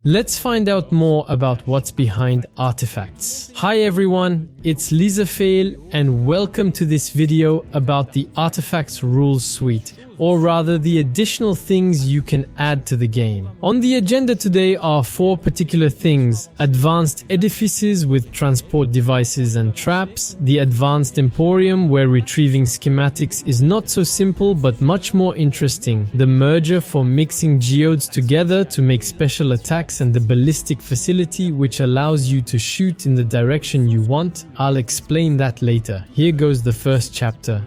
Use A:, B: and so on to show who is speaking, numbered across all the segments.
A: Let's find out more about what's behind artifacts. Hi everyone, it's Liesefehl and welcome to this video about the Artifacts rules suite, or rather the additional things you can add to the game. On the agenda today are 4 particular things: advanced edifices with transport devices and traps, the advanced emporium where retrieving schematics is not so simple but much more interesting, the merger for mixing geodes together to make special attacks, and the ballistic facility which allows you to shoot in the direction you want. I'll explain that later. Here goes the first chapter.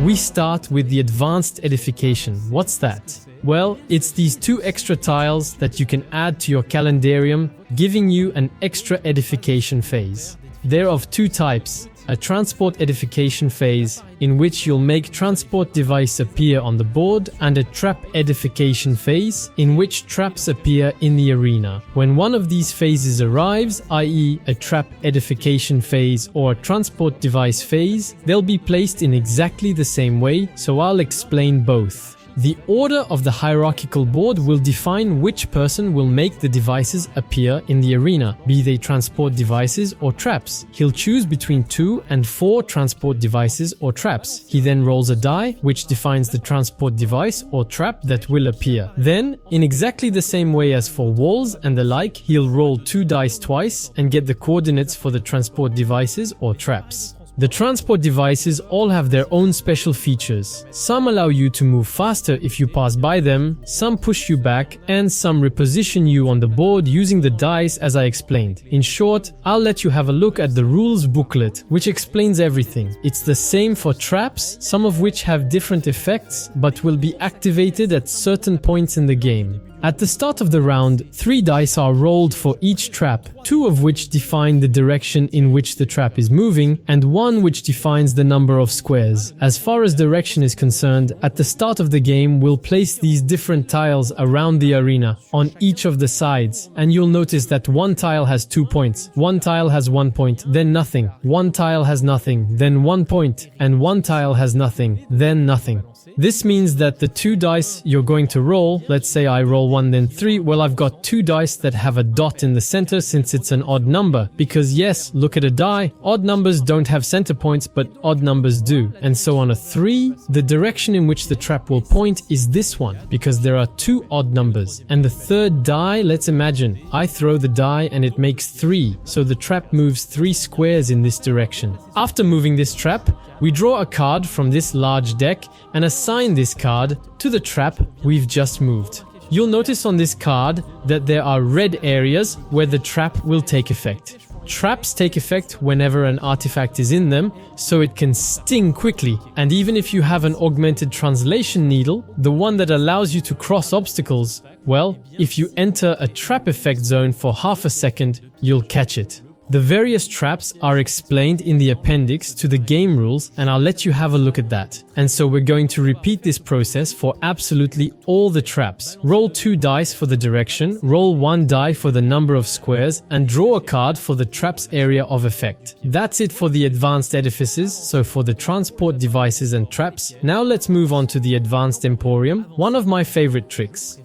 A: We start with the advanced edification. What's that? Well, it's these 2 extra tiles that you can add to your calendarium, giving you an extra edification phase. They're of 2 types. A transport edification phase, in which you'll make transport device appear on the board, and a trap edification phase, in which traps appear in the arena. When one of these phases arrives, i.e. a trap edification phase or a transport device phase, they'll be placed in exactly the same way, so I'll explain both. The order of the hierarchical board will define which person will make the devices appear in the arena, be they transport devices or traps. He'll choose between 2 and 4 transport devices or traps. He then rolls a die, which defines the transport device or trap that will appear. Then, in exactly the same way as for walls and the like, he'll roll 2 dice twice and get the coordinates for the transport devices or traps. The transport devices all have their own special features. Some allow you to move faster if you pass by them, some push you back, and some reposition you on the board using the dice as I explained. In short, I'll let you have a look at the rules booklet, which explains everything. It's the same for traps, some of which have different effects, but will be activated at certain points in the game. At the start of the round, 3 dice are rolled for each trap, 2 of which define the direction in which the trap is moving, and 1 which defines the number of squares. As far as direction is concerned, at the start of the game we'll place these different tiles around the arena, on each of the sides, and you'll notice that 1 tile has 2 points, 1 tile has 1 point, then nothing, 1 tile has nothing, then 1 point, and 1 tile has nothing, then nothing. This means that the 2 dice you're going to roll, let's say I roll 1 then 3, well, I've got 2 dice that have a dot in the center since it's an odd number, because yes, look at a die, odd numbers don't have center points but odd numbers do. And so on a 3, the direction in which the trap will point is this one, because there are 2 odd numbers. And the 3rd die, let's imagine, I throw the die and it makes 3, so the trap moves 3 squares in this direction. After moving this trap, we draw a card from this large deck and assign this card to the trap we've just moved. You'll notice on this card that there are red areas where the trap will take effect. Traps take effect whenever an artifact is in them, so it can sting quickly. And even if you have an augmented translation needle, the one that allows you to cross obstacles, well, if you enter a trap effect zone for half a second, you'll catch it. The various traps are explained in the appendix to the game rules, and I'll let you have a look at that. And so we're going to repeat this process for absolutely all the traps. Roll 2 dice for the direction, roll 1 die for the number of squares, and draw a card for the trap's area of effect. That's it for the advanced edifices, so for the transport devices and traps. Now let's move on to the advanced emporium, one of my favorite tricks.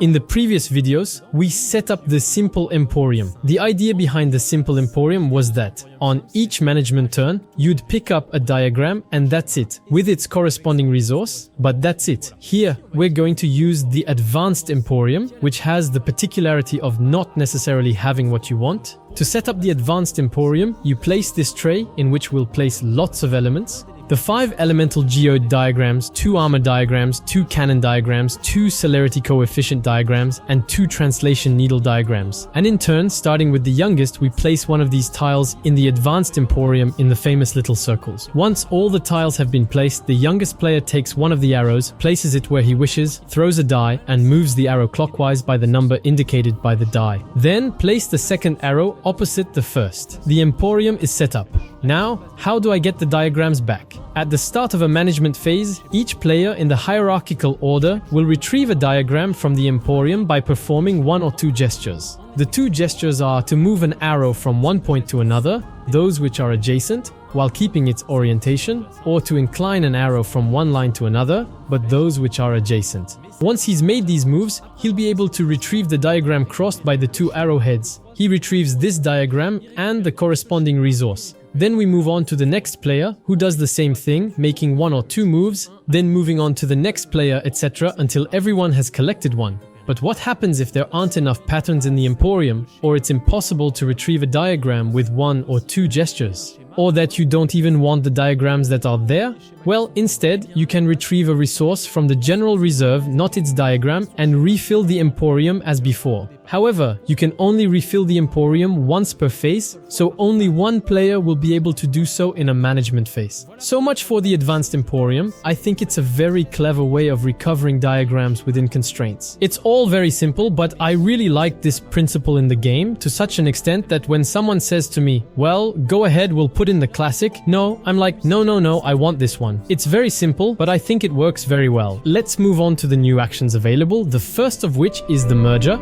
A: In the previous videos, we set up the simple emporium. The idea behind the simple emporium was that on each management turn, you'd pick up a diagram and that's it, with its corresponding resource, but that's it. Here, we're going to use the advanced emporium, which has the particularity of not necessarily having what you want. To set up the advanced emporium, you place this tray in which we'll place lots of elements. The 5 elemental geode diagrams, 2 armor diagrams, 2 cannon diagrams, 2 celerity coefficient diagrams, and 2 translation needle diagrams. And in turn, starting with the youngest, we place one of these tiles in the advanced emporium in the famous little circles. Once all the tiles have been placed, the youngest player takes one of the arrows, places it where he wishes, throws a die, and moves the arrow clockwise by the number indicated by the die. Then place the second arrow opposite the first. The emporium is set up. Now, how do I get the diagrams back? Ballistic. At the start of a management phase, each player in the hierarchical order will retrieve a diagram from the emporium by performing one or two gestures. The two gestures are to move an arrow from one point to another, those which are adjacent, while keeping its orientation, or to incline an arrow from one line to another, but those which are adjacent. Once he's made these moves, he'll be able to retrieve the diagram crossed by the two arrowheads. He retrieves this diagram and the corresponding resource. Then we move on to the next player, who does the same thing, making one or two moves, then moving on to the next player, etc. until everyone has collected one. But what happens if there aren't enough patterns in the emporium, or it's impossible to retrieve a diagram with one or two gestures? Or that you don't even want the diagrams that are there? Well, instead, you can retrieve a resource from the general reserve, not its diagram, and refill the emporium as before. However, you can only refill the emporium once per phase, so only one player will be able to do so in a management phase. So much for the advanced emporium. I think it's a very clever way of recovering diagrams within constraints. It's all very simple, but I really like this principle in the game to such an extent that when someone says to me, well, go ahead, we'll put in the classic, no, I'm like, no, I want this one. It's very simple, but I think it works very well. Let's move on to the new actions available, the first of which is the merger.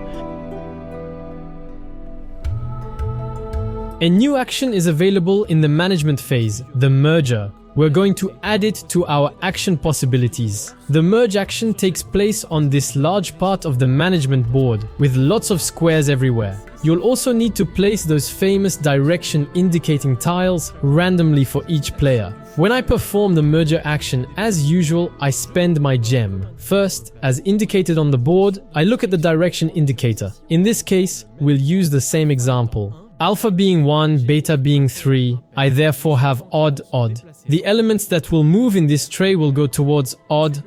A: A new action is available in the management phase, the merger. We're going to add it to our action possibilities. The merge action takes place on this large part of the management board, with lots of squares everywhere. You'll also need to place those famous direction indicating tiles randomly for each player. When I perform the merger action, as usual, I spend my gem. First, as indicated on the board, I look at the direction indicator. In this case, we'll use the same example. Alpha being 1, beta being 3, I therefore have odd. The elements that will move in this tray will go towards odd.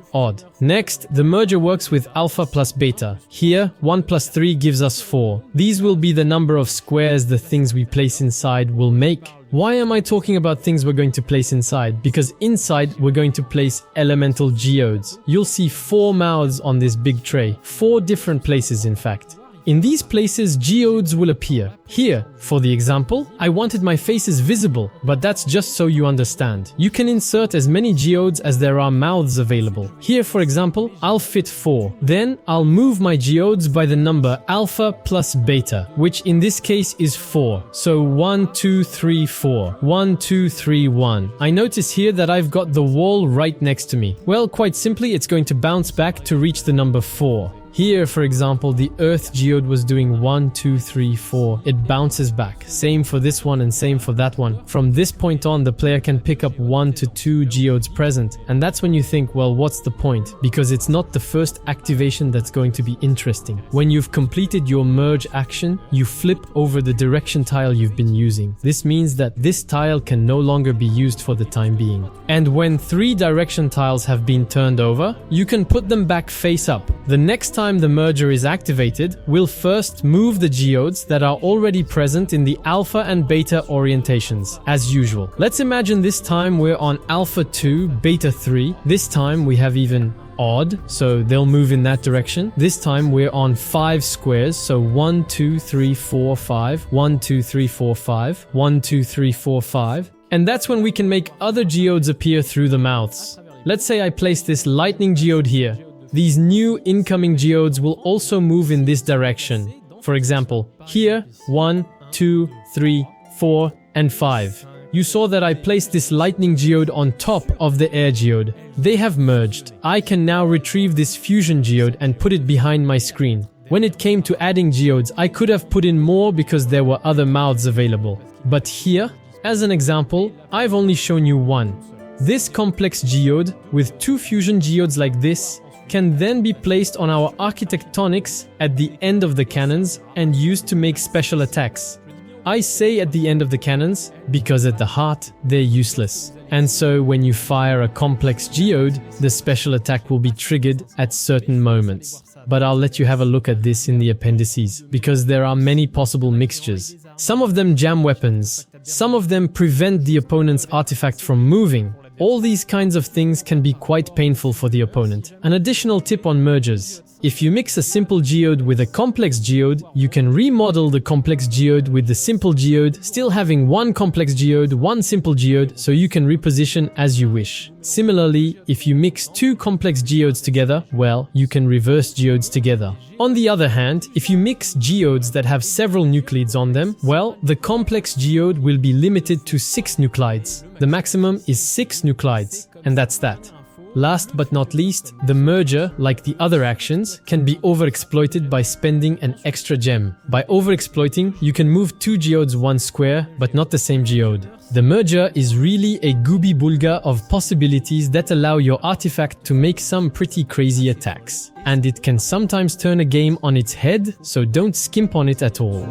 A: Next, the merger works with alpha plus beta. Here, 1 plus 3 gives us 4. These will be the number of squares the things we place inside will make. Why am I talking about things we're going to place inside? Because inside, we're going to place elemental geodes. You'll see 4 mouths on this big tray. 4 different places, in fact. In these places, geodes will appear. Here, for the example, I wanted my faces visible, but that's just so you understand. You can insert as many geodes as there are mouths available. Here, for example, I'll fit 4. Then, I'll move my geodes by the number alpha plus beta, which in this case is 4. So 1, 2, 3, 4. 1, 2, 3, 1. I notice here that I've got the wall right next to me. Well, quite simply, it's going to bounce back to reach the number 4. Here, for example, the earth geode was doing 1, 2, 3, 4. It bounces back. Same for this one and same for that one. From this point on, the player can pick up 1 to 2 geodes present. And that's when you think, well, what's the point? Because it's not the first activation that's going to be interesting. When you've completed your merge action, you flip over the direction tile you've been using. This means that this tile can no longer be used for the time being. And when 3 direction tiles have been turned over, you can put them back face up. The next time the merger is activated, we'll first move the geodes that are already present in the alpha and beta orientations, as usual. Let's imagine this time we're on alpha 2, beta 3. This time we have even odd, so they'll move in that direction. This time we're on 5 squares, so 1, 2, 3, 4, 5. 1, 2, 3, 4, 5. 1, 2, 3, 4, 5. And that's when we can make other geodes appear through the mouths. Let's say I place this lightning geode here. These new incoming geodes will also move in this direction. For example, here, 1, 2, 3, 4, and 5. You saw that I placed this lightning geode on top of the air geode. They have merged. I can now retrieve this fusion geode and put it behind my screen. When it came to adding geodes, I could have put in more because there were other mouths available. But here, as an example, I've only shown you one. This complex geode, with 2 fusion geodes like this, can then be placed on our architectonics at the end of the cannons and used to make special attacks. I say at the end of the cannons because at the heart they're useless. And so when you fire a complex geode, the special attack will be triggered at certain moments. But I'll let you have a look at this in the appendices because there are many possible mixtures. Some of them jam weapons, some of them prevent the opponent's artifact from moving. All these kinds of things can be quite painful for the opponent. An additional tip on mergers. If you mix a simple geode with a complex geode, you can remodel the complex geode with the simple geode, still having one complex geode, one simple geode, so you can reposition as you wish. Similarly, if you mix two complex geodes together, well, you can reverse geodes together. On the other hand, if you mix geodes that have several nuclides on them, well, the complex geode will be limited to 6 nuclides. The maximum is 6 nuclides, and that's that. Last but not least, the merger, like the other actions, can be overexploited by spending an extra gem. By overexploiting, you can move 2 geodes one square, but not the same geode. The merger is really a gooby-bulga of possibilities that allow your artifact to make some pretty crazy attacks. And it can sometimes turn a game on its head, so don't skimp on it at all.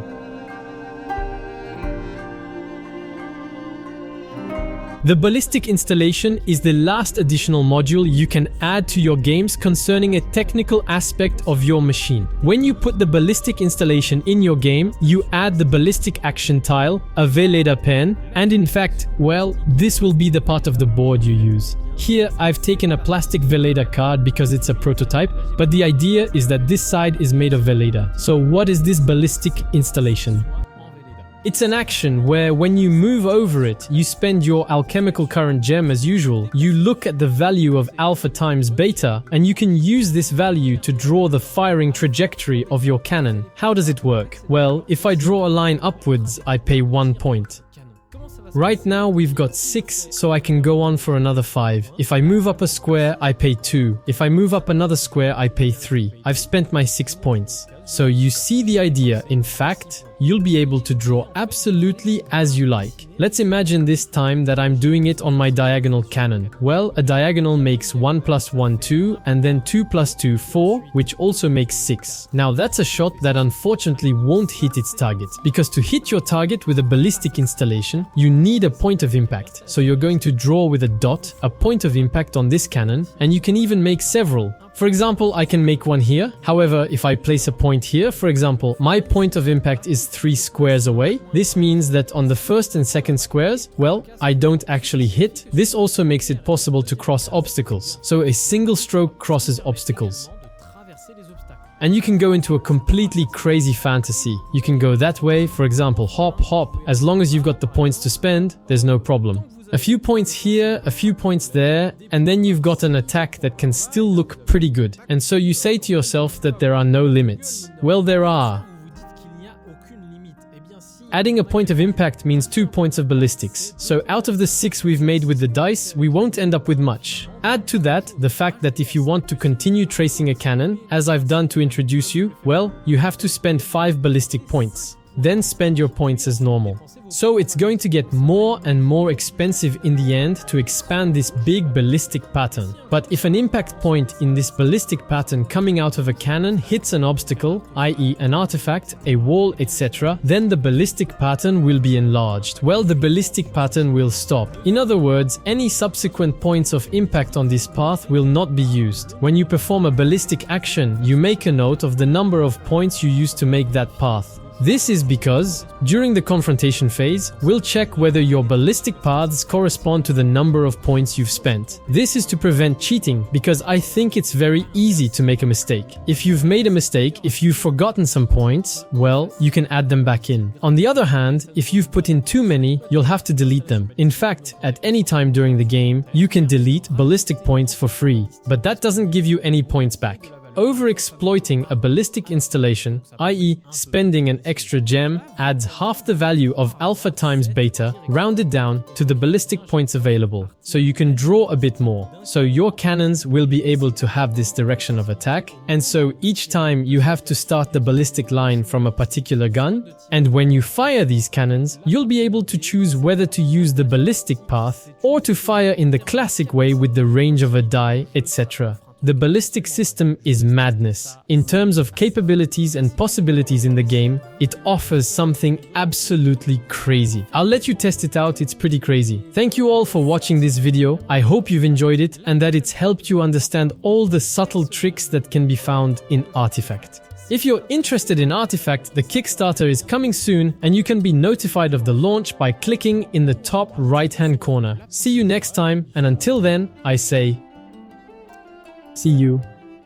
A: The Ballistic installation is the last additional module you can add to your games concerning a technical aspect of your machine. When you put the Ballistic installation in your game, you add the Ballistic action tile, a Veleda pen, and in fact, well, this will be the part of the board you use. Here, I've taken a plastic Veleda card because it's a prototype, but the idea is that this side is made of Veleda. So what is this Ballistic installation? It's an action where when you move over it, you spend your alchemical current gem as usual. You look at the value of alpha times beta, and you can use this value to draw the firing trajectory of your cannon. How does it work? Well, if I draw a line upwards, I pay 1 point. Right now we've got 6, so I can go on for another 5. If I move up a square, I pay 2. If I move up another square, I pay 3. I've spent my 6 points. So you see the idea. In fact, you'll be able to draw absolutely as you like. Let's imagine this time that I'm doing it on my diagonal cannon. Well, a diagonal makes 1 plus 1, 2, and then 2 plus 2, 4, which also makes 6. Now that's a shot that unfortunately won't hit its target, because to hit your target with a Ballistic installation, you need a point of impact. So you're going to draw with a dot, a point of impact on this cannon, and you can even make several. For example, I can make one here. However, if I place a point here, for example, my point of impact is 3 squares away. This means that on the first and second squares, well, I don't actually hit. This also makes it possible to cross obstacles. So a single stroke crosses obstacles. And you can go into a completely crazy fantasy. You can go that way, for example, hop, hop. As long as you've got the points to spend, there's no problem. A few points here, a few points there, and then you've got an attack that can still look pretty good. And so you say to yourself that there are no limits. Well, there are. Adding a point of impact means 2 points of ballistics. So out of the 6 we've made with the dice, we won't end up with much. Add to that the fact that if you want to continue tracing a cannon, as I've done to introduce you, well, you have to spend 5 ballistic points. Then spend your points as normal. So it's going to get more and more expensive in the end to expand this big ballistic pattern. But if an impact point in this ballistic pattern coming out of a cannon hits an obstacle, i.e. an artifact, a wall, etc., then the ballistic pattern will be enlarged. Well, the ballistic pattern will stop. In other words, any subsequent points of impact on this path will not be used. When you perform a ballistic action, you make a note of the number of points you used to make that path. This is because, during the confrontation phase, we'll check whether your ballistic paths correspond to the number of points you've spent. This is to prevent cheating, because I think it's very easy to make a mistake. If you've made a mistake, if you've forgotten some points, well, you can add them back in. On the other hand, if you've put in too many, you'll have to delete them. In fact, at any time during the game, you can delete ballistic points for free, but that doesn't give you any points back. Overexploiting a ballistic installation, i.e. spending an extra gem, adds half the value of alpha times beta rounded down to the ballistic points available, so you can draw a bit more. So your cannons will be able to have this direction of attack, and so each time you have to start the ballistic line from a particular gun, and when you fire these cannons, you'll be able to choose whether to use the ballistic path or to fire in the classic way with the range of a die, etc. The ballistic system is madness. In terms of capabilities and possibilities in the game, it offers something absolutely crazy. I'll let you test it out, it's pretty crazy. Thank you all for watching this video. I hope you've enjoyed it and that it's helped you understand all the subtle tricks that can be found in Artifact. If you're interested in Artifact, the Kickstarter is coming soon and you can be notified of the launch by clicking in the top right-hand corner. See you next time, and until then, I say, see you.